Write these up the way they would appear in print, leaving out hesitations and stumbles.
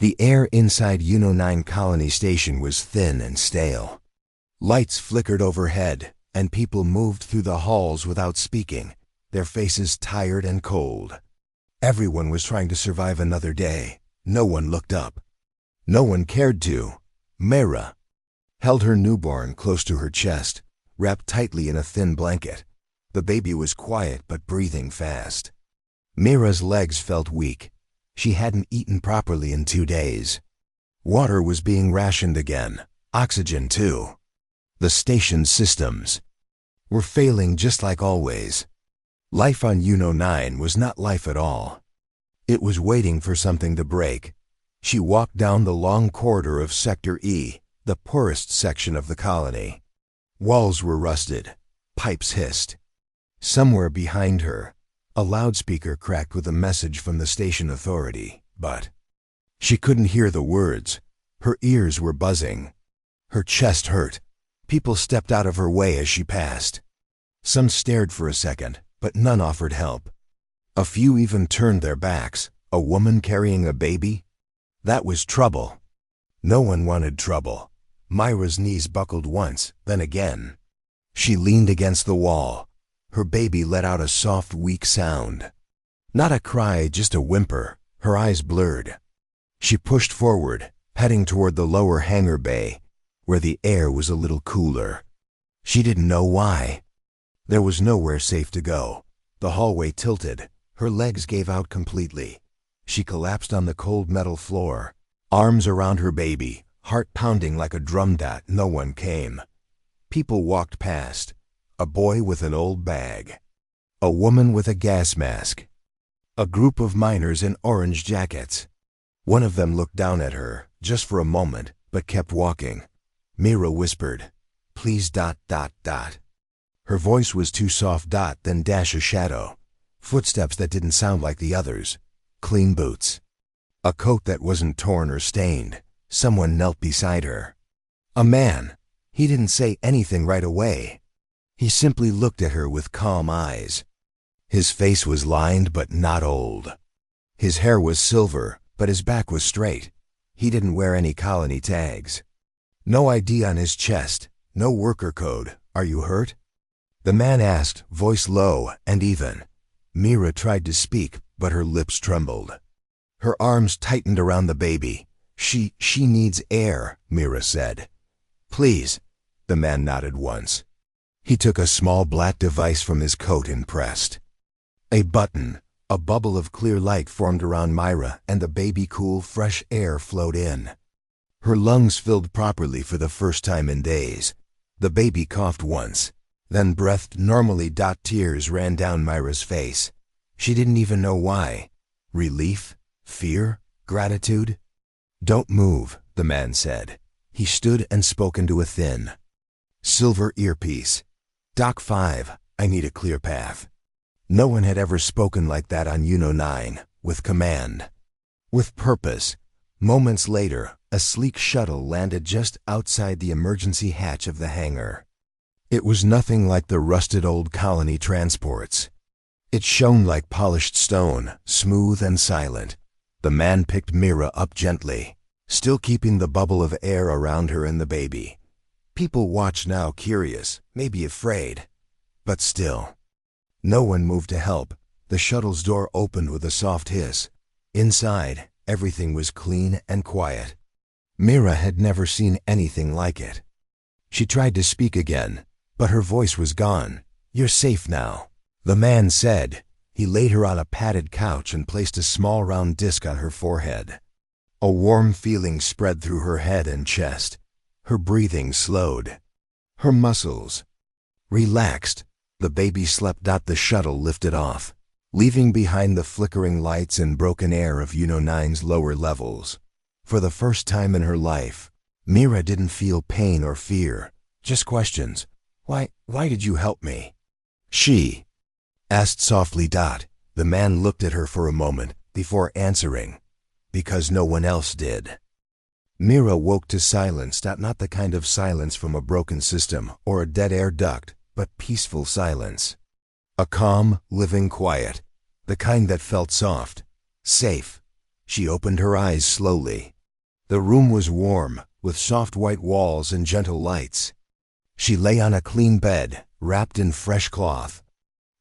The air inside UNO-9 Colony Station was thin and stale. Lights flickered overhead, and people moved through the halls without speaking, their faces tired and cold. Everyone was trying to survive another day. No one looked up. No one cared to. Mira held her newborn close to her chest, wrapped tightly in a thin blanket. The baby was quiet but breathing fast. Mira's legs felt weak. She hadn't eaten properly in 2 days. Water was being rationed again, oxygen too. The station's systems were failing just like always. Life on UNO-9 was not life at all. It was waiting for something to break. She walked down the long corridor of Sector E, the poorest section of the colony. Walls were rusted. Pipes hissed. Somewhere behind her, a loudspeaker cracked with a message from the station authority, but she couldn't hear the words. Her ears were buzzing. Her chest hurt. People stepped out of her way as she passed. Some stared for a second, but none offered help. A few even turned their backs. A woman carrying a baby? That was trouble. No one wanted trouble. Myra's knees buckled once, then again. She leaned against the wall. Her baby let out a soft, weak sound. Not a cry, just a whimper, her eyes blurred. She pushed forward, heading toward the lower hangar bay, where the air was a little cooler. She didn't know why. There was nowhere safe to go. The hallway tilted. Her legs gave out completely. She collapsed on the cold metal floor, arms around her baby, heart pounding like a drum. No one came. People walked past. A boy with an old bag. A woman with a gas mask. A group of miners in orange jackets. One of them looked down at her, just for a moment, but kept walking. Mira whispered, "Please ... Her voice was too soft. Then dash a shadow. Footsteps that didn't sound like the others. Clean boots. A coat that wasn't torn or stained. Someone knelt beside her. A man. He didn't say anything right away. He simply looked at her with calm eyes. His face was lined but not old. His hair was silver, but his back was straight. He didn't wear any colony tags. No ID on his chest. No worker code. "Are you hurt?" The man asked, voice low and even. Mira tried to speak, but her lips trembled. Her arms tightened around the baby. She needs air," Mira said. "Please." The man nodded once. He took a small black device from his coat and pressed a button. A bubble of clear light formed around Myra, and the baby cool, fresh air flowed in. Her lungs filled properly for the first time in days. The baby coughed once, then breathed normally. Tears ran down Myra's face. She didn't even know why. Relief? Fear? Gratitude? "Don't move," the man said. He stood and spoke into a thin silver earpiece. "Doc 5, I need a clear path." No one had ever spoken like that on UNO-9, with command, with purpose. Moments later, a sleek shuttle landed just outside the emergency hatch of the hangar. It was nothing like the rusted old colony transports. It shone like polished stone, smooth and silent. The man picked Mira up gently, still keeping the bubble of air around her and the baby. People watched now, curious, maybe afraid, but still. No one moved to help. The shuttle's door opened with a soft hiss. Inside, everything was clean and quiet. Mira had never seen anything like it. She tried to speak again, but her voice was gone. "You're safe now," the man said. He laid her on a padded couch and placed a small round disc on her forehead. A warm feeling spread through her head and chest. Her breathing slowed. Her muscles relaxed. The baby slept. The shuttle lifted off, leaving behind the flickering lights and broken air of UNO-9's lower levels. For the first time in her life, Mira didn't feel pain or fear, just questions. Why did you help me?" she asked softly. The man looked at her for a moment before answering, "Because no one else did." Mira woke to silence, not the kind of silence from a broken system or a dead air duct, but peaceful silence. A calm, living quiet, the kind that felt soft, safe. She opened her eyes slowly. The room was warm, with soft white walls and gentle lights. She lay on a clean bed, wrapped in fresh cloth.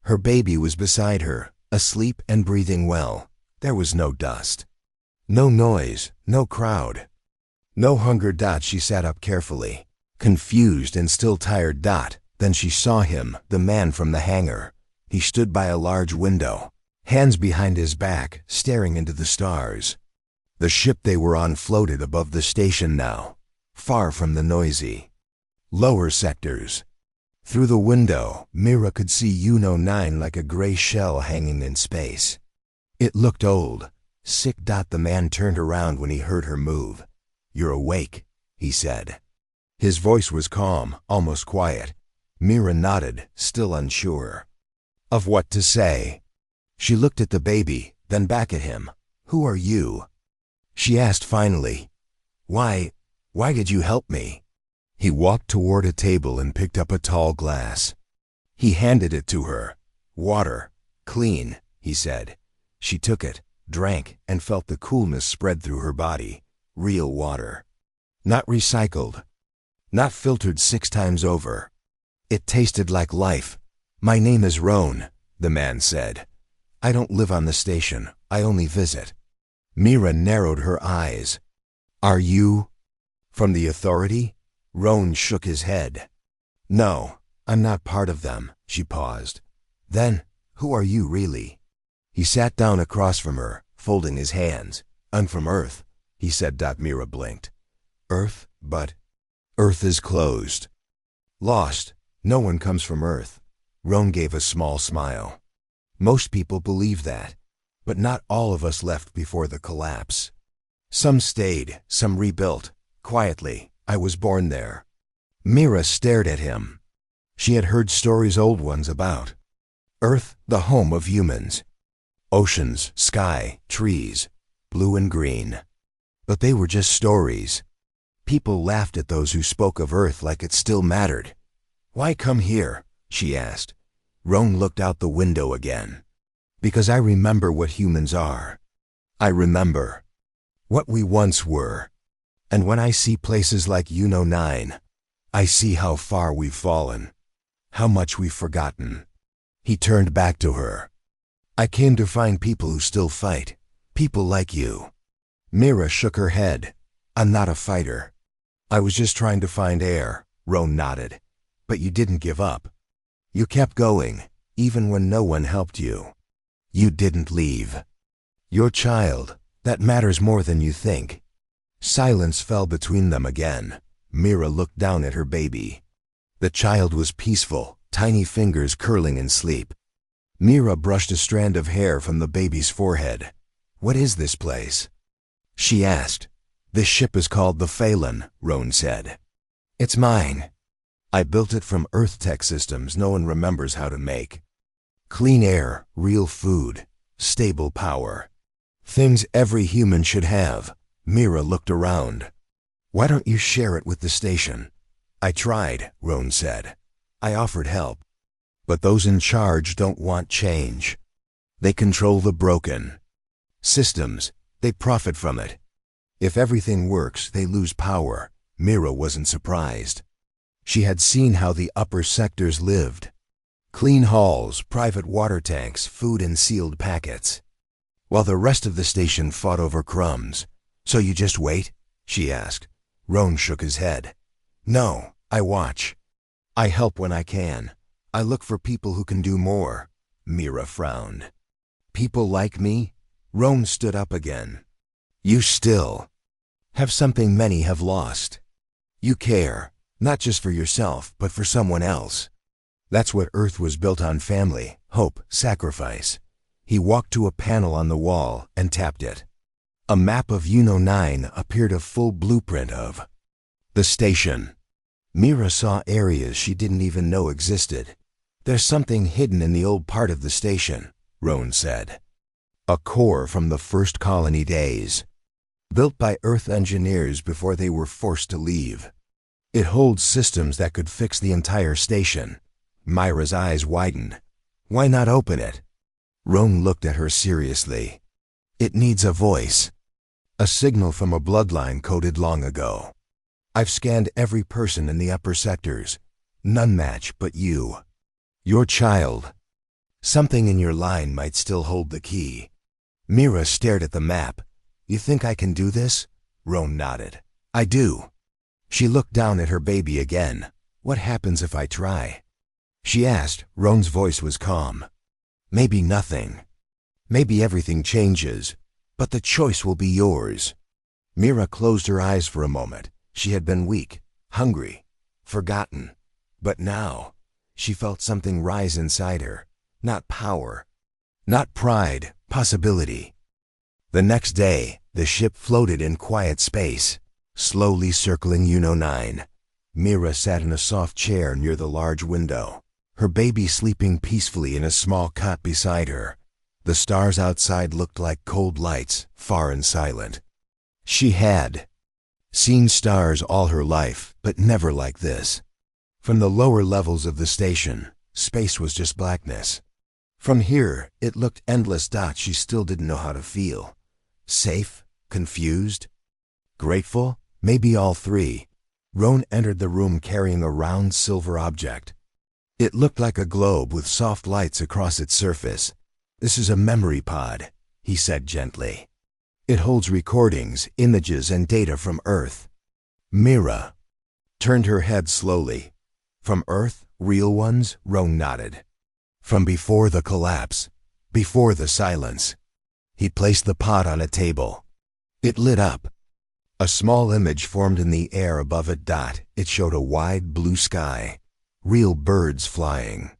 Her baby was beside her, asleep and breathing well. There was no dust. No noise, no crowd. No hunger. She sat up carefully, confused and still tired. Then she saw him, the man from the hangar. He stood by a large window, hands behind his back, staring into the stars. The ship they were on floated above the station now, far from the noisy lower sectors. Through the window, Mira could see UNO-9 like a gray shell hanging in space. It looked old, sick. The man turned around when he heard her move. "You're awake," he said. His voice was calm, almost quiet. Mira nodded, still unsure of what to say. She looked at the baby, then back at him. "Who are you?" she asked finally. Why did you help me?" He walked toward a table and picked up a tall glass. He handed it to her. "Water. Clean," he said. She took it, drank, and felt the coolness spread through her body. Real water. Not recycled. Not filtered 6 times over. It tasted like life. "My name is Roan," the man said. "I don't live on the station. I only visit." Mira narrowed her eyes. "Are you from the authority?" Roan shook his head. "No, I'm not part of them." She paused. "Then, who are you really?" He sat down across from her, folding his hands. "I'm from Earth," he said. Mira blinked. "Earth? But Earth is closed. Lost. No one comes from Earth." Roan gave a small smile. "Most people believe that, but not all of us left before the collapse. Some stayed, some rebuilt, quietly. I was born there." Mira stared at him. She had heard stories, old ones, about Earth, the home of humans. Oceans, sky, trees, blue and green. But they were just stories. People laughed at those who spoke of Earth like it still mattered. "Why come here?" she asked. Roan looked out the window again. "Because I remember what humans are. I remember what we once were. And when I see places like UNO-9, I see how far we've fallen, how much we've forgotten." He turned back to her. "I came to find people who still fight, people like you." Mira shook her head. "I'm not a fighter. I was just trying to find air." Roan nodded. "But you didn't give up. You kept going, even when no one helped you. You didn't leave. Your child, that matters more than you think." Silence fell between them again. Mira looked down at her baby. The child was peaceful, tiny fingers curling in sleep. Mira brushed a strand of hair from the baby's forehead. "What is this place?" she asked. "This ship is called the Phelan," Roan said. "It's mine. I built it from Earth tech systems no one remembers how to make. Clean air, real food, stable power. Things every human should have." Mira looked around. "Why don't you share it with the station?" "I tried," Roan said. "I offered help. But those in charge don't want change. They control the broken systems. They profit from it. If everything works, they lose power." Mira wasn't surprised. She had seen how the upper sectors lived. Clean halls, private water tanks, food in sealed packets. While the rest of the station fought over crumbs. "So you just wait?" she asked. Roan shook his head. "No, I watch. I help when I can. I look for people who can do more." Mira frowned. "People like me?" Roan stood up again. "You still have something many have lost. You care, not just for yourself, but for someone else. That's what Earth was built on: family, hope, sacrifice." He walked to a panel on the wall and tapped it. A map of UNO-9 appeared, a full blueprint of the station. Mira saw areas she didn't even know existed. "There's something hidden in the old part of the station," Roan said. "A core from the first colony days, built by Earth engineers before they were forced to leave. It holds systems that could fix the entire station." Mira's eyes widened. "Why not open it?" Roan looked at her seriously. "It needs a voice. A signal from a bloodline coded long ago. I've scanned every person in the upper sectors. None match but you. Your child. Something in your line might still hold the key. Mira stared at the map. You think I can do this? Roan nodded. I do. She looked down at her baby again. What happens if I try? She asked. Roan's voice was calm. Maybe nothing. Maybe everything changes, but the choice will be yours. Mira closed her eyes for a moment. She had been weak, hungry, forgotten. But now, she felt something rise inside her. Not power, not pride, possibility. The next day, the ship floated in quiet space, slowly circling UNO-9. Mira sat in a soft chair near the large window, her baby sleeping peacefully in a small cot beside her. The stars outside looked like cold lights, far and silent. She had seen stars all her life, but never like this. From the lower levels of the station, space was just blackness. From here, it looked endless dots she still didn't know how to feel. Safe? Confused? Grateful? Maybe all three. Roan entered the room carrying a round silver object. It looked like a globe with soft lights across its surface. This is a memory pod, he said gently. It holds recordings, images, and data from Earth. Mira turned her head slowly. From Earth, real ones? Roan nodded. From before the collapse, before the silence. He placed the pod on a table. It lit up. A small image formed in the air above a dot. It showed a wide blue sky, real birds flying.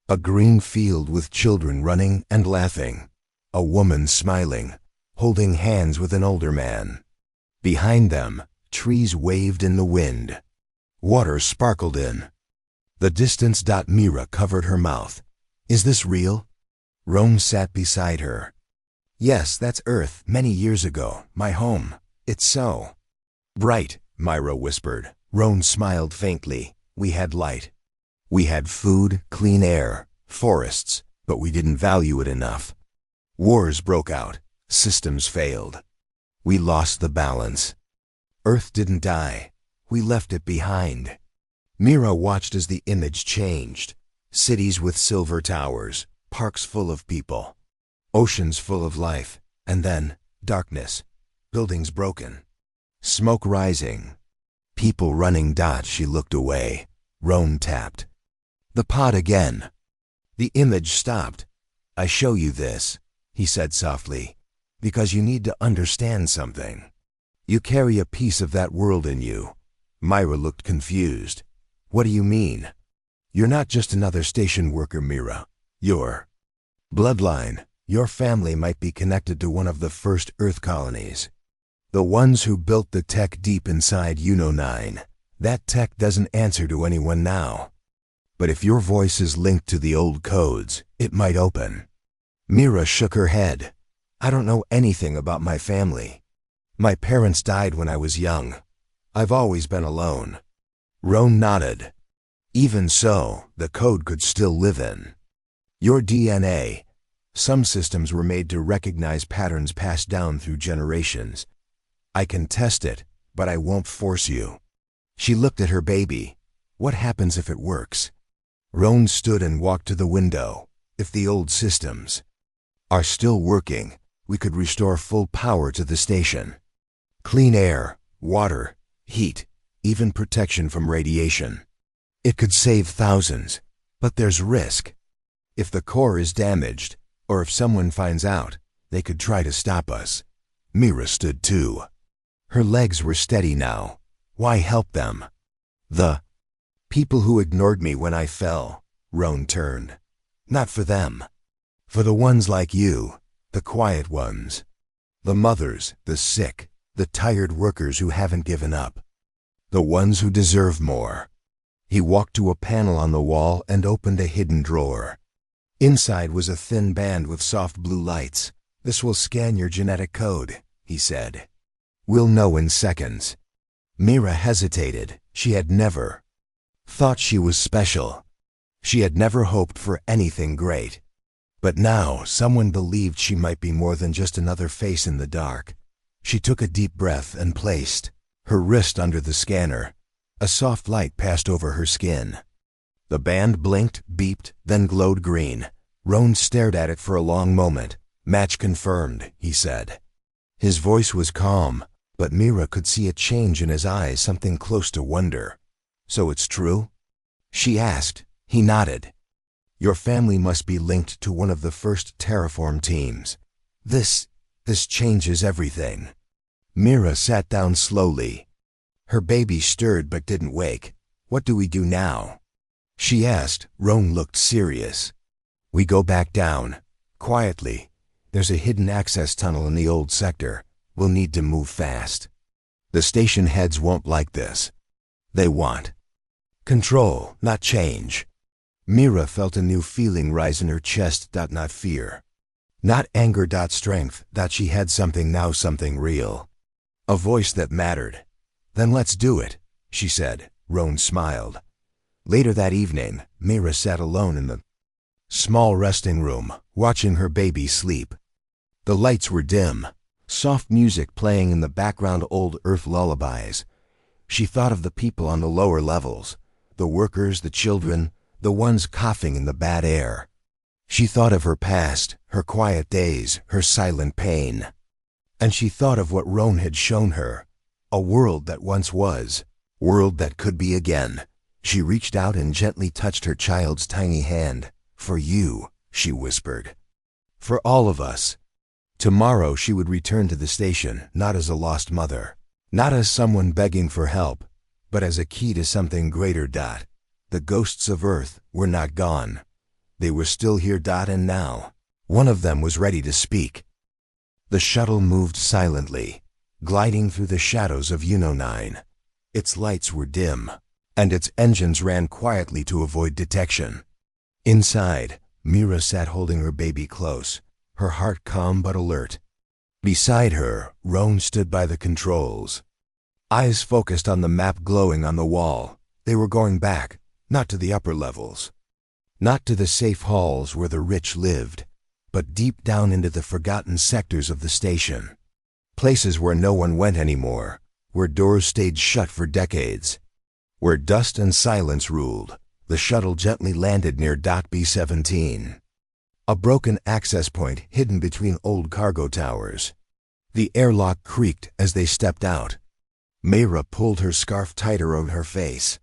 A green field with children running and laughing. A woman smiling, holding hands with an older man. Behind them, trees waved in the wind. Water sparkled in the distance. Mira covered her mouth. Is this real? Roan sat beside her. Yes, that's Earth, many years ago, my home. It's so. Right, Myra whispered. Roan smiled faintly. We had light. We had food, clean air, forests, but we didn't value it enough. Wars broke out. Systems failed. We lost the balance. Earth didn't die. We left it behind. Mira watched as the image changed. Cities with silver towers, parks full of people, oceans full of life, and then darkness, buildings broken, smoke rising, people running. She looked away. Roan tapped the pod again. The image stopped. I show you this, he said softly, because you need to understand something. You carry a piece of that world in you. Myra looked confused. What do you mean? You're not just another station worker, Mira. Your bloodline, your family might be connected to one of the first Earth colonies. The ones who built the tech deep inside UNO-9. That tech doesn't answer to anyone now. But if your voice is linked to the old codes, it might open. Mira shook her head. I don't know anything about my family. My parents died when I was young. I've always been alone. Roan nodded. Even so, the code could still live in your DNA. Some systems were made to recognize patterns passed down through generations. I can test it, but I won't force you. She looked at her baby. What happens if it works? Roan stood and walked to the window. If the old systems are still working, we could restore full power to the station. Clean air, water, heat, even protection from radiation. It could save thousands, but there's risk. If the core is damaged, or if someone finds out, they could try to stop us. Mira stood too. Her legs were steady now. Why help them? The people who ignored me when I fell. Roan turned. Not for them. For the ones like you, the quiet ones. The mothers, the sick, the tired workers who haven't given up. The ones who deserve more. He walked to a panel on the wall and opened a hidden drawer. Inside was a thin band with soft blue lights. This will scan your genetic code, he said. We'll know in seconds. Mira hesitated. She had never thought she was special. She had never hoped for anything great. But now someone believed she might be more than just another face in the dark. She took a deep breath and placed her wrist under the scanner. A soft light passed over her skin. The band blinked, beeped, then glowed green. Roan stared at it for a long moment. "Match confirmed," he said. His voice was calm, but Mira could see a change in his eyes, something close to wonder. "So it's true?" she asked. He nodded. "Your family must be linked to one of the first terraform teams. This changes everything." Mira sat down slowly. Her baby stirred but didn't wake. "What do we do now?" she asked. Roan looked serious. "We go back down. Quietly. There's a hidden access tunnel in the old sector. We'll need to move fast. The station heads won't like this. They want control, not change." Mira felt a new feeling rise in her chest. Not fear. Not anger. Strength. That she had something now, something real. A voice that mattered. "Then let's do it," she said. Roan smiled. Later that evening, Mira sat alone in the small resting room, watching her baby sleep. The lights were dim, soft music playing in the background, old earth lullabies. She thought of the people on the lower levels, the workers, the children, the ones coughing in the bad air. She thought of her past, her quiet days, her silent pain. And she thought of what Roan had shown her, a world that once was, world that could be again. She reached out and gently touched her child's tiny hand. "For you," she whispered. "For all of us." Tomorrow she would return to the station, not as a lost mother, not as someone begging for help, but as a key to something greater. The ghosts of Earth were not gone. They were still here. And now, one of them was ready to speak. The shuttle moved silently, gliding through the shadows of UNO-9. Its lights were dim, and its engines ran quietly to avoid detection. Inside, Mira sat holding her baby close, her heart calm but alert. Beside her, Roan stood by the controls, eyes focused on the map glowing on the wall. They were going back, not to the upper levels, not to the safe halls where the rich lived, but deep down into the forgotten sectors of the station. Places where no one went anymore, where doors stayed shut for decades, where dust and silence ruled. The shuttle gently landed near B-17, a broken access point hidden between old cargo towers. The airlock creaked as they stepped out. Mira pulled her scarf tighter over her face.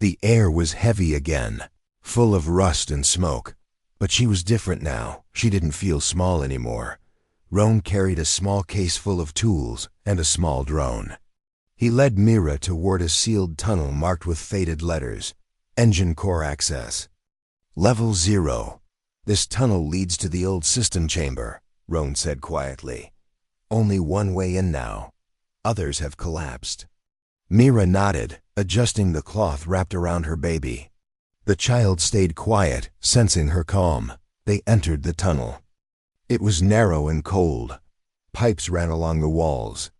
The air was heavy again, full of rust and smoke. But she was different now. She didn't feel small anymore. Roan carried a small case full of tools and a small drone. He led Mira toward a sealed tunnel marked with faded letters. "Engine core access. Level 0. This tunnel leads to the old system chamber," Roan said quietly. "Only one way in now. Others have collapsed." Mira nodded, adjusting the cloth wrapped around her baby. The child stayed quiet, sensing her calm. They entered the tunnel. It was narrow and cold. Pipes ran along the walls.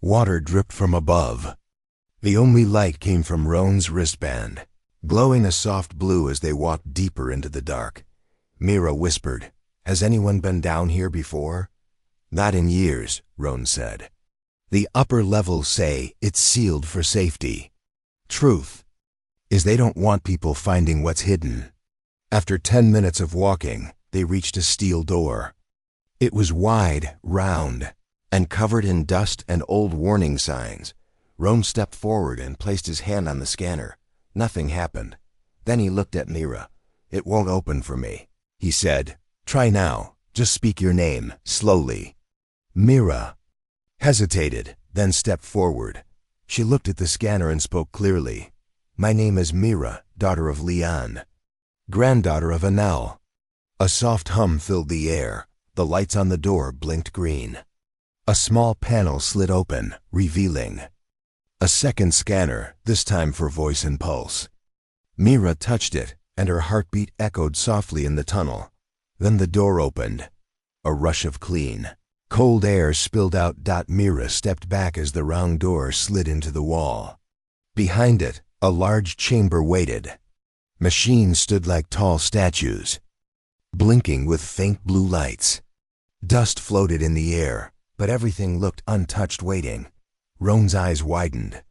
Water dripped from above. The only light came from Roan's wristband, glowing a soft blue as they walked deeper into the dark. Mira whispered, "Has anyone been down here before?" "Not in years," Roan said. "The upper levels say it's sealed for safety. Truth is they don't want people finding what's hidden." After 10 minutes of walking, they reached a steel door. It was wide, round, and covered in dust and old warning signs. Roan stepped forward and placed his hand on the scanner. Nothing happened. Then he looked at Mira. "It won't open for me," he said. "Try now. Just speak your name, slowly." Mira hesitated, then stepped forward. She looked at the scanner and spoke clearly. "My name is Mira, daughter of Leon, granddaughter of Anel." A soft hum filled the air. The lights on the door blinked green. A small panel slid open, revealing a second scanner, this time for voice and pulse. Mira touched it, and her heartbeat echoed softly in the tunnel. Then the door opened. A rush of clean, cold air spilled out. Mira stepped back as the round door slid into the wall. Behind it, a large chamber waited. Machines stood like tall statues, blinking with faint blue lights. Dust floated in the air. but everything looked untouched waiting. Roan's eyes widened.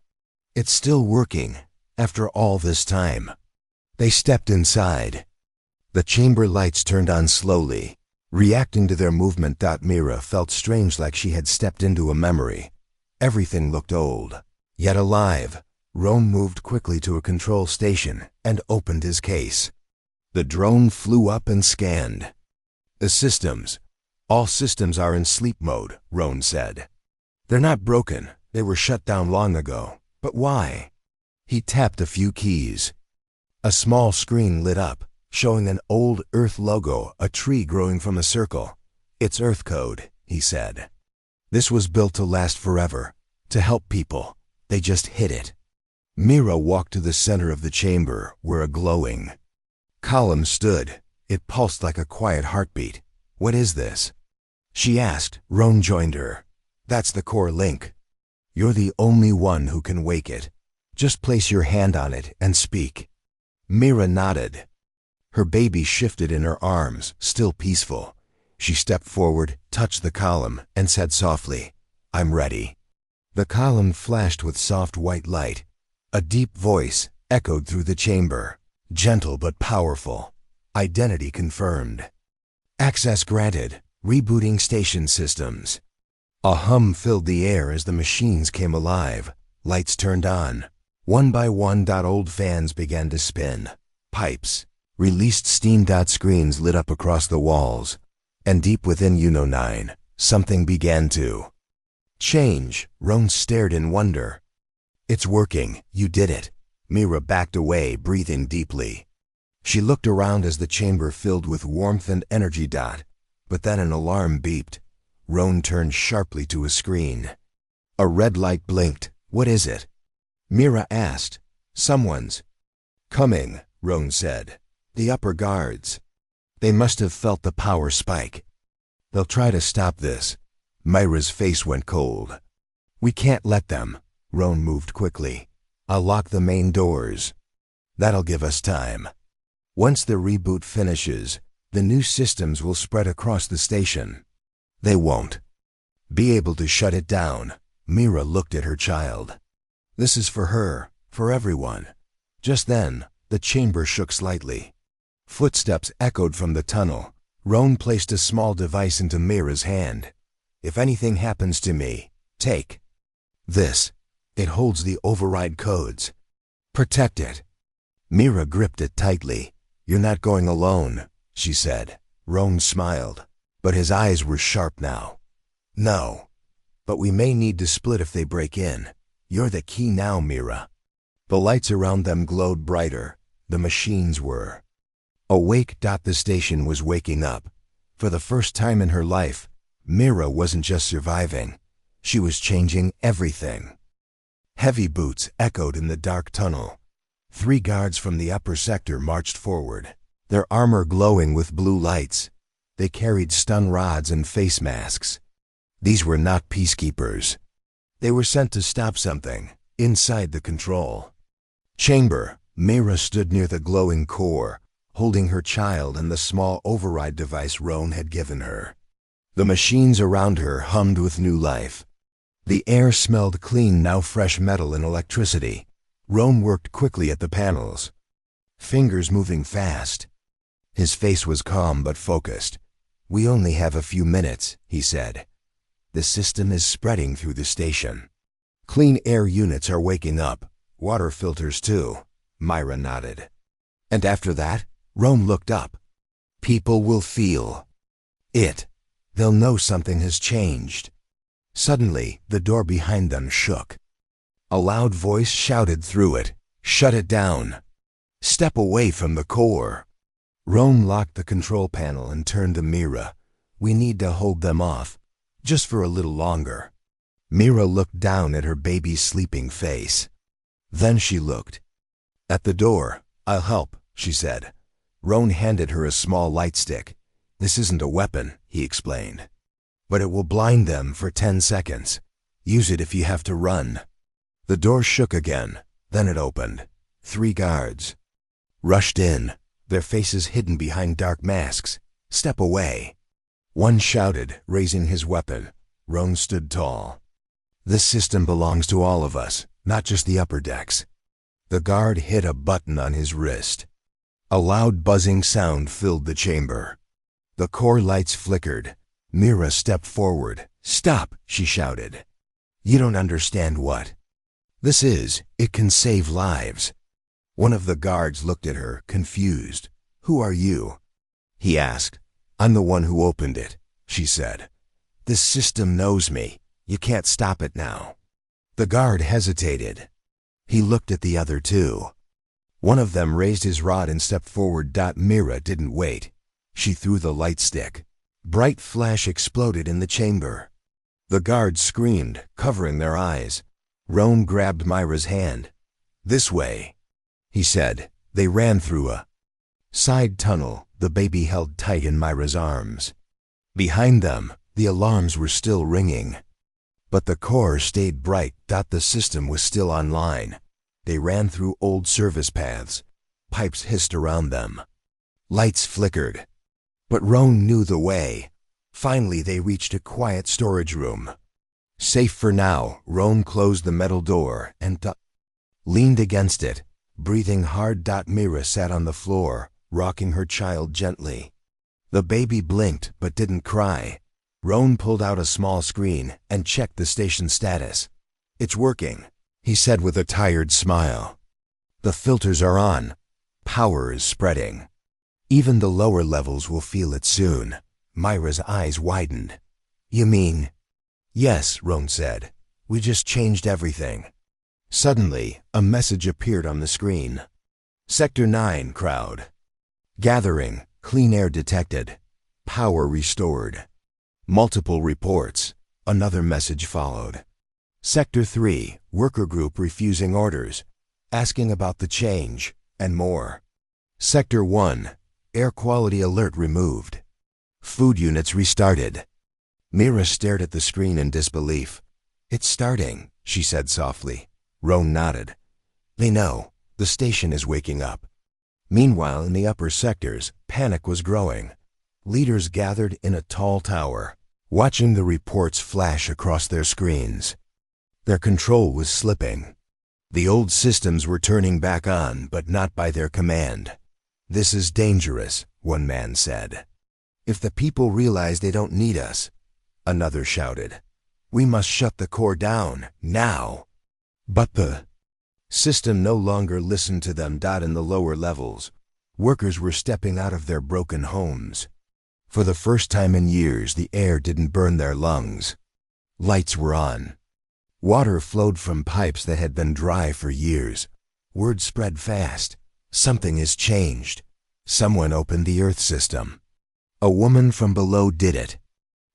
It's still working, after all this time. They stepped inside. The chamber lights turned on slowly, reacting to their movement. Mira felt strange, like she had stepped into a memory. Everything looked old, yet alive. Roan moved quickly to a control station and opened his case. The drone flew up and scanned. The systems. All systems are in sleep mode, Roan said. They're not broken. They were shut down long ago. But why? He tapped a few keys. A small screen lit up, showing an old Earth logo, a tree growing from a circle. It's Earth code, he said. This was built to last forever, to help people. They just hid it. Mira walked to the center of the chamber, where a glowing column stood. It pulsed like a quiet heartbeat. What is this? She asked. Roan joined her. That's the core link. You're the only one who can wake it. Just place your hand on it and speak. Mira nodded. Her baby shifted in her arms, still peaceful. She stepped forward, touched the column, and said softly, I'm ready. The column flashed with soft white light. A deep voice echoed through the chamber, gentle but powerful. Identity confirmed. Access granted. Rebooting station systems. A hum filled the air as the machines came alive. Lights turned on. One by one. Old fans began to spin. Pipes released steam. Screens lit up across the walls. And deep within UNO9, something began to change. Roan stared in wonder. It's working. You did it. Mira backed away, breathing deeply. She looked around as the chamber filled with warmth and energy. But then an alarm beeped. Roan turned sharply to a screen. A red light blinked. What is it? Mira asked. Someone's coming, Roan said. The upper guards. They must have felt the power spike. They'll try to stop this. Mira's face went cold. We can't let them. Roan moved quickly. I'll lock the main doors. That'll give us time. Once the reboot finishes, the new systems will spread across the station. They won't be able to shut it down. Mira looked at her child. This is for her, for everyone. Just then, the chamber shook slightly. Footsteps echoed from the tunnel. Roan placed a small device into Mira's hand. If anything happens to me, take this. It holds the override codes. Protect it. Mira gripped it tightly. You're not going alone, she said. Roan smiled, but his eyes were sharp now. No, but we may need to split if they break in. You're the key now, Mira. The lights around them glowed brighter. The machines were awake. The station was waking up. For the first time in her life, Mira wasn't just surviving. She was changing everything. Heavy boots echoed in the dark tunnel. 3 guards from the upper sector marched forward, their armor glowing with blue lights. They carried stun rods and face masks. These were not peacekeepers. They were sent to stop something inside the control chamber. Mira stood near the glowing core, holding her child and the small override device Roan had given her. The machines around her hummed with new life. The air smelled clean now, fresh metal and electricity. Roan worked quickly at the panels, fingers moving fast. His face was calm but focused. We only have a few minutes, he said. The system is spreading through the station. Clean air units are waking up. Water filters too. Mira nodded. And after that, Roan looked up. People will feel it. They'll know something has changed. Suddenly, the door behind them shook. A loud voice shouted through it, shut it down. Step away from the core. Roan locked the control panel and turned to Mira. We need to hold them off, just for a little longer. Mira looked down at her baby's sleeping face. Then she looked at the door. I'll help, she said. Roan handed her a small light stick. This isn't a weapon, he explained. But it will blind them for 10 seconds. Use it if you have to run. The door shook again. Then it opened. 3 guards rushed in, their faces hidden behind dark masks. Step away. One shouted, raising his weapon. Roan stood tall. This system belongs to all of us, not just the upper decks. The guard hit a button on his wrist. A loud buzzing sound filled the chamber. The core lights flickered. Mira stepped forward. "Stop," she shouted. "You don't understand what this is. It can save lives." One of the guards looked at her, confused. "Who are you?" he asked. "I'm the one who opened it," she said. "This system knows me. You can't stop it now." The guard hesitated. He looked at the other two. One of them raised his rod and stepped forward. Mira didn't wait. She threw the light stick. Bright flash exploded in the chamber. The guards screamed, covering their eyes. Roan grabbed Myra's hand. "This way," he said. They ran through a side tunnel, the baby held tight in Myra's arms. Behind them, the alarms were still ringing. But the core stayed bright. The system was still online. They ran through old service paths. Pipes hissed around them. Lights flickered. But Roan knew the way. Finally, they reached a quiet storage room. Safe for now, Roan closed the metal door and leaned against it, breathing hard. Mira sat on the floor, rocking her child gently. The baby blinked but didn't cry. Roan pulled out a small screen and checked the station status. "It's working," he said with a tired smile. "The filters are on. Power is spreading. Even the lower levels will feel it soon." Myra's eyes widened. "You mean?" "Yes," Roan said. "We just changed everything." Suddenly, a message appeared on the screen. "Sector 9 crowd. Gathering. Clean air detected. Power restored. Multiple reports." Another message followed. "Sector 3, worker group refusing orders, asking about the change, and more. Sector 1, air quality alert removed. Food units restarted." Mira stared at the screen in disbelief. "It's starting," she said softly. Roan nodded. "They know. The station is waking up." Meanwhile, in the upper sectors, panic was growing. Leaders gathered in a tall tower, watching the reports flash across their screens. Their control was slipping. The old systems were turning back on, but not by their command. "This is dangerous," one man said. "If the people realize they don't need us," another shouted. "We must shut the core down, now." But the system no longer listened to them. In the lower levels, workers were stepping out of their broken homes. For the first time in years, the air didn't burn their lungs. Lights were on. Water flowed from pipes that had been dry for years. Word spread fast. Something has changed. Someone opened the Earth system. A woman from below did it.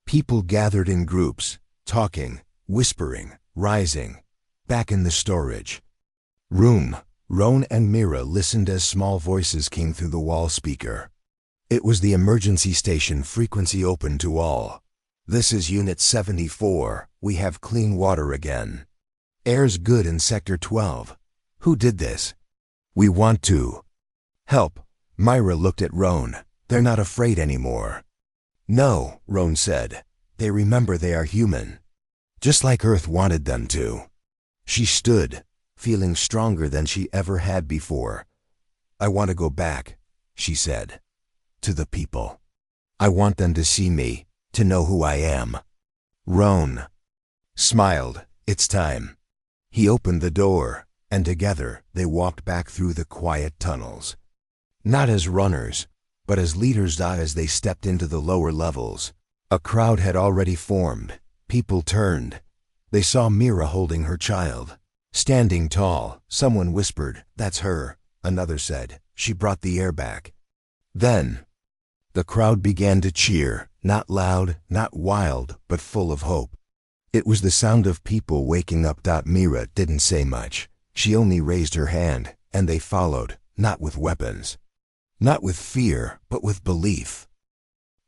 People gathered in groups, talking, whispering, rising. Back in the storage room, Roan and Mira listened as small voices came through the wall speaker. It was the emergency station, frequency open to all. "This is Unit 74. We have clean water again. Air's good in Sector 12. Who did this? We want to help." Myra looked at Roan. "They're not afraid anymore." "No," Roan said. "They remember they are human. Just like Earth wanted them to." She stood, feeling stronger than she ever had before. "I want to go back," she said, "to the people. I want them to see me, to know who I am." Roan smiled. "It's time." He opened the door, and together they walked back through the quiet tunnels. Not as runners, but as leaders. As they stepped into the lower levels, a crowd had already formed. People turned. They saw Mira holding her child. Standing tall, someone whispered, "That's her." Another said, "She brought the air back." Then the crowd began to cheer, not loud, not wild, but full of hope. It was the sound of people waking up. Mira didn't say much. She only raised her hand, and they followed, not with weapons, not with fear, but with belief.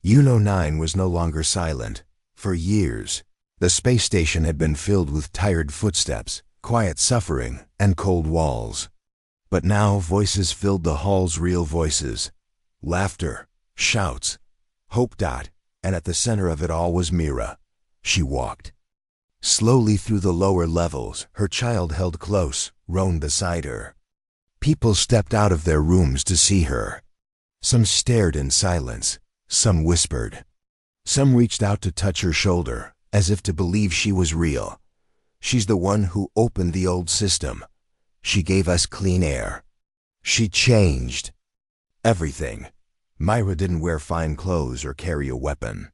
Unit 9 was no longer silent. For years, the space station had been filled with tired footsteps, quiet suffering, and cold walls. But now voices filled the halls, real voices. Laughter, shouts, hope. And at the center of it all was Mira. She walked slowly through the lower levels, her child held close, Roan beside her. People stepped out of their rooms to see her. Some stared in silence, some whispered. Some reached out to touch her shoulder, as if to believe she was real. She's the one who opened the old system. She gave us clean air. She changed everything. Myra didn't wear fine clothes or carry a weapon.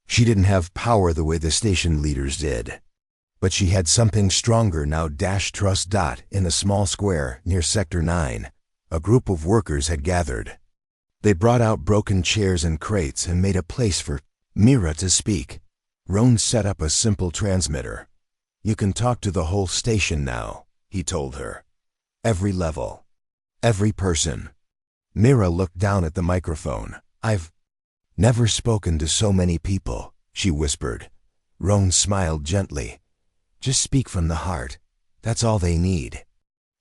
She didn't have power the way the station leaders did. But she had something stronger now. Trust. In a small square near Sector 9, a group of workers had gathered. They brought out broken chairs and crates and made a place for Myra to speak. Roan set up a simple transmitter. You can talk to the whole station now, he told her. Every level. Every person. Myra looked down at the microphone. I've never spoken to so many people, she whispered. Roan smiled gently. Just speak from the heart. That's all they need.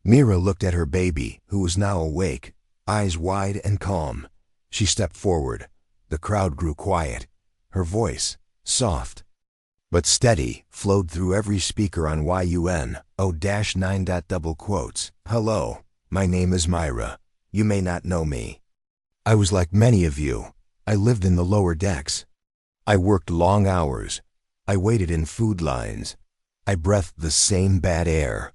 Myra looked at her baby, who was now awake, eyes wide and calm. She stepped forward. The crowd grew quiet. Her voice, soft but steady, flowed through every speaker on YUN-O-9. Hello, my name is Myra. You may not know me. I was like many of you. I lived in the lower decks. I worked long hours. I waited in food lines. I breathed the same bad air.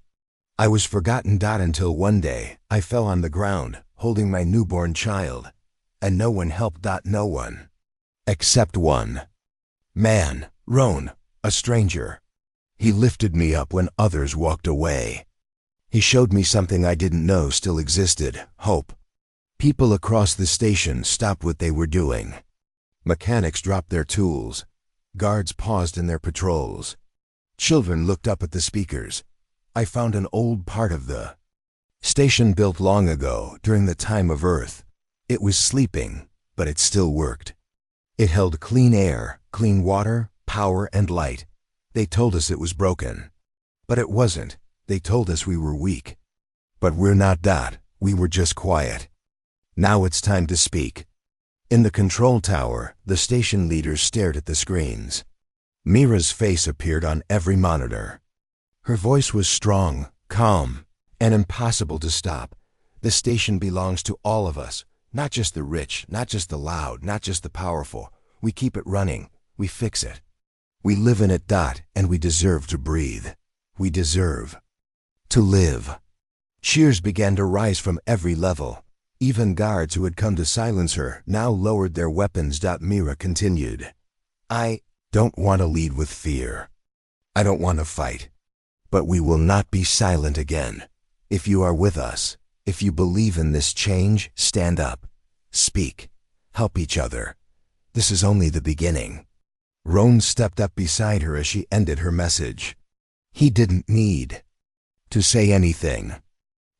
I was forgotten. Until one day, I fell on the ground, holding my newborn child. And no one helped. No one. Except one man, Roan, a stranger. He lifted me up when others walked away. He showed me something I didn't know still existed, hope. People across the station stopped what they were doing. Mechanics dropped their tools. Guards paused in their patrols. Children looked up at the speakers. I found an old part of the station built long ago, during the time of Earth. It was sleeping, but it still worked. It held clean air, clean water, power and light. They told us it was broken. But it wasn't. They told us we were weak. But we're not that. We were just quiet. Now it's time to speak. In the control tower, the station leaders stared at the screens. Myra's face appeared on every monitor. Her voice was strong, calm, and impossible to stop. The station belongs to all of us, not just the rich, not just the loud, not just the powerful. We keep it running. We fix it. We live in it. And we deserve to breathe. We deserve to live. Cheers began to rise from every level. Even guards who had come to silence her now lowered their weapons. Myra continued. I don't want to lead with fear. I don't want to fight. But we will not be silent again. If you are with us, if you believe in this change, stand up. Speak. Help each other. This is only the beginning. Roan stepped up beside her as she ended her message. He didn't need to say anything.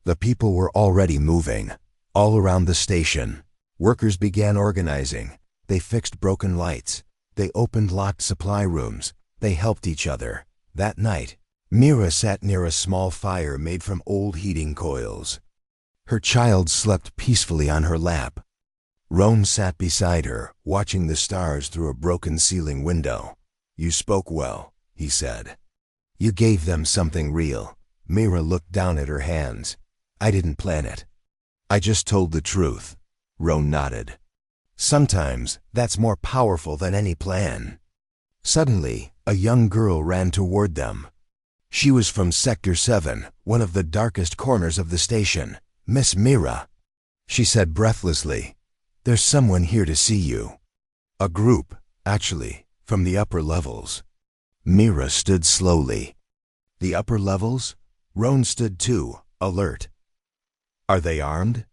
The people were already moving. All around the station, workers began organizing. They fixed broken lights. They opened locked supply rooms. They helped each other. That night, Myra sat near a small fire made from old heating coils. Her child slept peacefully on her lap. Roan sat beside her, watching the stars through a broken ceiling window. You spoke well, he said. You gave them something real. Myra looked down at her hands. I didn't plan it. I just told the truth. Roan nodded. Sometimes that's more powerful than any plan. Suddenly, a young girl ran toward them. She was from Sector 7, one of the darkest corners of the station. Miss Myra, she said breathlessly. There's someone here to see you. A group, actually, from the upper levels. Myra stood slowly. The upper levels? Roan stood too, alert. Are they armed?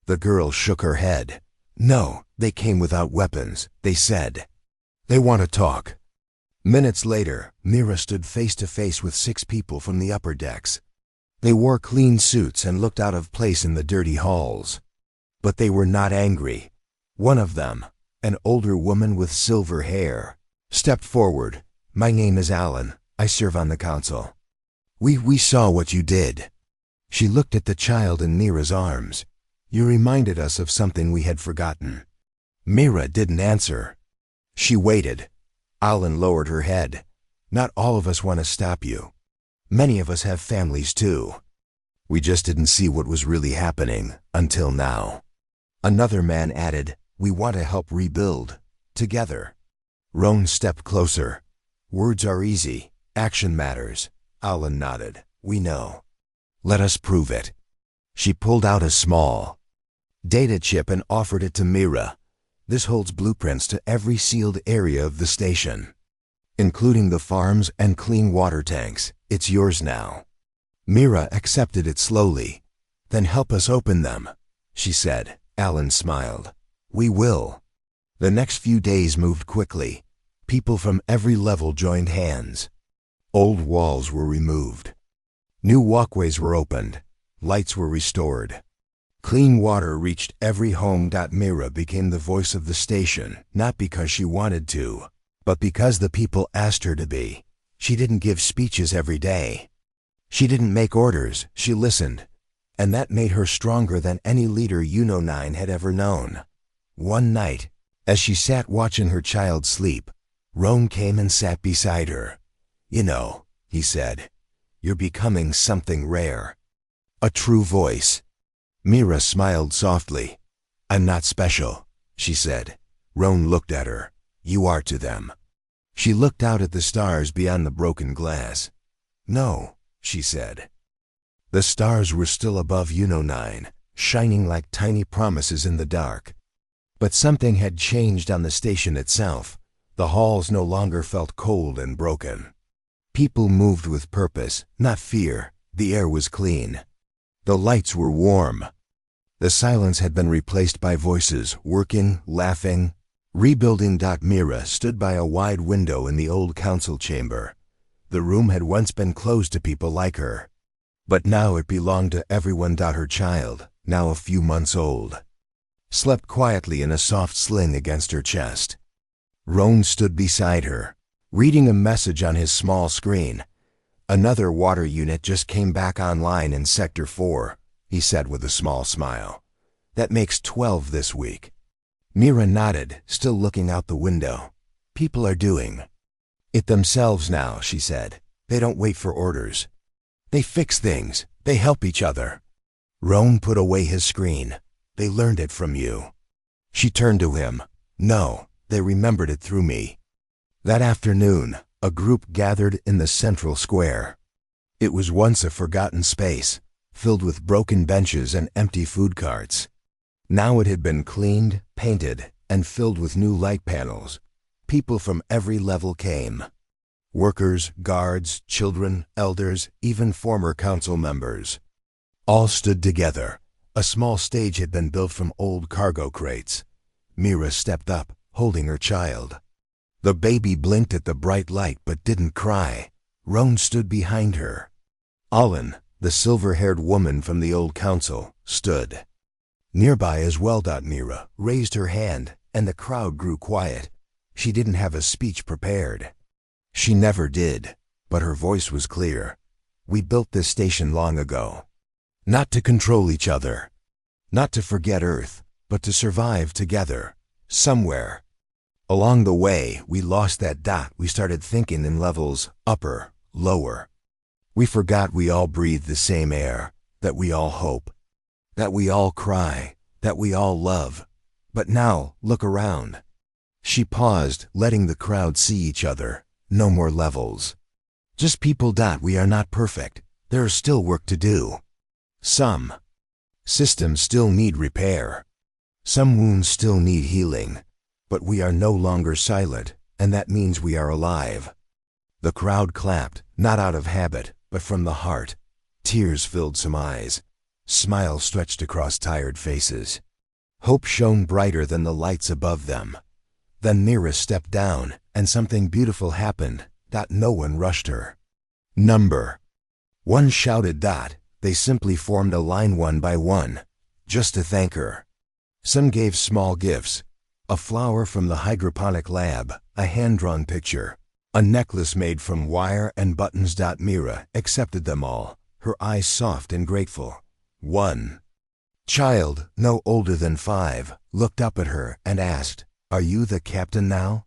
The girl shook her head. No, they came without weapons, they said. They want to talk. Minutes later, Myra stood face to face with 6 people from the upper decks. They wore clean suits and looked out of place in the dirty halls. But they were not angry. One of them, an older woman with silver hair, stepped forward. My name is Alan. I serve on the council. We saw what you did. She looked at the child in Myra's arms. You reminded us of something we had forgotten. Myra didn't answer. She waited. Alan lowered her head. Not all of us want to stop you. Many of us have families too. We just didn't see what was really happening until now. Another man added, we want to help rebuild. Together. Roan stepped closer. Words are easy. Action matters. Alan nodded. We know. Let us prove it. She pulled out a small data chip and offered it to Mira. This holds blueprints to every sealed area of the station, including the farms and clean water tanks. It's yours now. Mira accepted it slowly. Then help us open them, she said. Alan smiled. We will. The next few days moved quickly. People from every level joined hands. Old walls were removed. New walkways were opened. Lights were restored. Clean water reached every home. Mira became the voice of the station, not because she wanted to, but because the people asked her to be. She didn't give speeches every day. She didn't make orders, she listened. And that made her stronger than any leader UNO9 had ever known. One night, as she sat watching her child sleep, Roan came and sat beside her. You know, he said, you're becoming something rare. A true voice. Mira smiled softly. I'm not special, she said. Roan looked at her. You are to them. She looked out at the stars beyond the broken glass. No, she said. The stars were still above UNO9, shining like tiny promises in the dark. But something had changed on the station itself. The halls no longer felt cold and broken. People moved with purpose, not fear. The air was clean. The lights were warm. The silence had been replaced by voices, working, laughing, rebuilding. Mira stood by a wide window in the old council chamber. The room had once been closed to people like her. But now it belonged to everyone. Her child, now a few months old, slept quietly in a soft sling against her chest. Roan stood beside her, reading a message on his small screen. Another water unit just came back online in Sector 4, he said with a small smile. That makes 12 this week. Mira nodded, still looking out the window. People are doing it themselves now, she said. They don't wait for orders. They fix things. They help each other. Roan put away his screen. They learned it from you. She turned to him. No, they remembered it through me. That afternoon, a group gathered in the central square. It was once a forgotten space, filled with broken benches and empty food carts. Now it had been cleaned, painted, and filled with new light panels. People from every level came. Workers, guards, children, elders, even former council members. All stood together. A small stage had been built from old cargo crates. Mira stepped up, holding her child. The baby blinked at the bright light but didn't cry. Roan stood behind her. Alan, the silver-haired woman from the old council, stood nearby as well. Mira raised her hand, and the crowd grew quiet. She didn't have a speech prepared. She never did, but her voice was clear. We built this station long ago. Not to control each other. Not to forget Earth, but to survive together. Somewhere. Along the way, we lost that dot. We started thinking in levels upper, lower. We forgot we all breathe the same air, that we all hope, that we all cry, that we all love. But now, look around. She paused, letting the crowd see each other. No more levels. Just people. We are not perfect. There is still work to do. Some systems still need repair. Some wounds still need healing. But we are no longer silent, and that means we are alive. The crowd clapped, not out of habit, but from the heart. Tears filled some eyes. Smiles stretched across tired faces. Hope shone brighter than the lights above them. Then Mira stepped down, and something beautiful happened. No one rushed her. Number 1 shouted. They simply formed a line one by one, just to thank her. Some gave small gifts. A flower from the hydroponic lab, a hand-drawn picture, a necklace made from wire and buttons. Mira accepted them all, her eyes soft and grateful. One child, no older than 5, looked up at her and asked, "Are you the captain now?"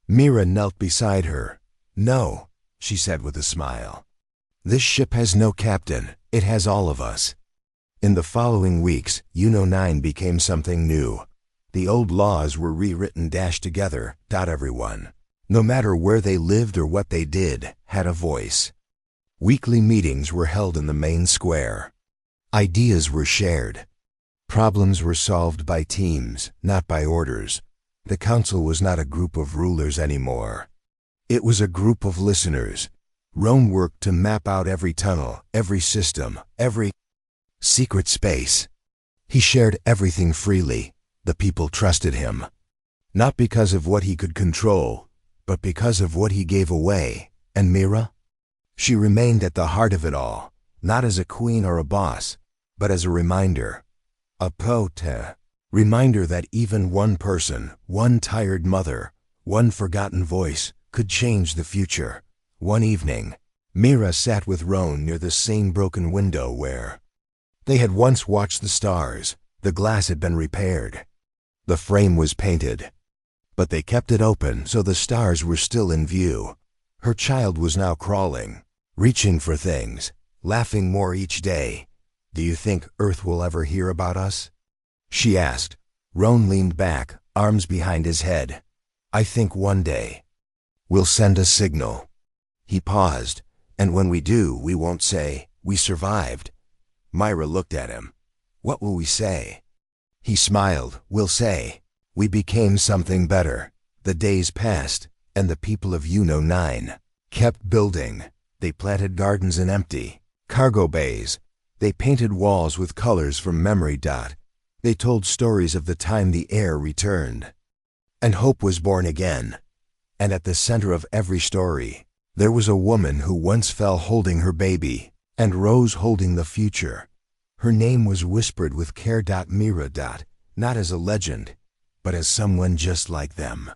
Mira knelt beside her. "No," she said with a smile. This ship has no captain, it has all of us. In the following weeks, UNO9 became something new. The old laws were rewritten, dashed together. Everyone, no matter where they lived or what they did, had a voice. Weekly meetings were held in the main square. Ideas were shared. Problems were solved by teams, not by orders. The council was not a group of rulers anymore. It was a group of listeners. Ron worked to map out every tunnel, every system, every secret space. He shared everything freely. The people trusted him. Not because of what he could control, but because of what he gave away. And Mira? She remained at the heart of it all, not as a queen or a boss, but as a reminder. A reminder that even one person, one tired mother, one forgotten voice, could change the future. One evening, Mira sat with Ron near the same broken window where they had once watched the stars. The glass had been repaired. The frame was painted. But they kept it open so the stars were still in view. Her child was now crawling, reaching for things, laughing more each day. Do you think Earth will ever hear about us? She asked. Ron leaned back, arms behind his head. I think one day we'll send a signal. He paused. And when we do, we won't say, we survived. Myra looked at him. What will we say? He smiled. We'll say, we became something better. The days passed, and the people of UNO9 kept building. They planted gardens in empty cargo bays. They painted walls with colors from memory. They told stories of the time the air returned. And hope was born again. And at the center of every story, there was a woman who once fell holding her baby, and rose holding the future. Her name was whispered with care. Mira. Not as a legend, but as someone just like them.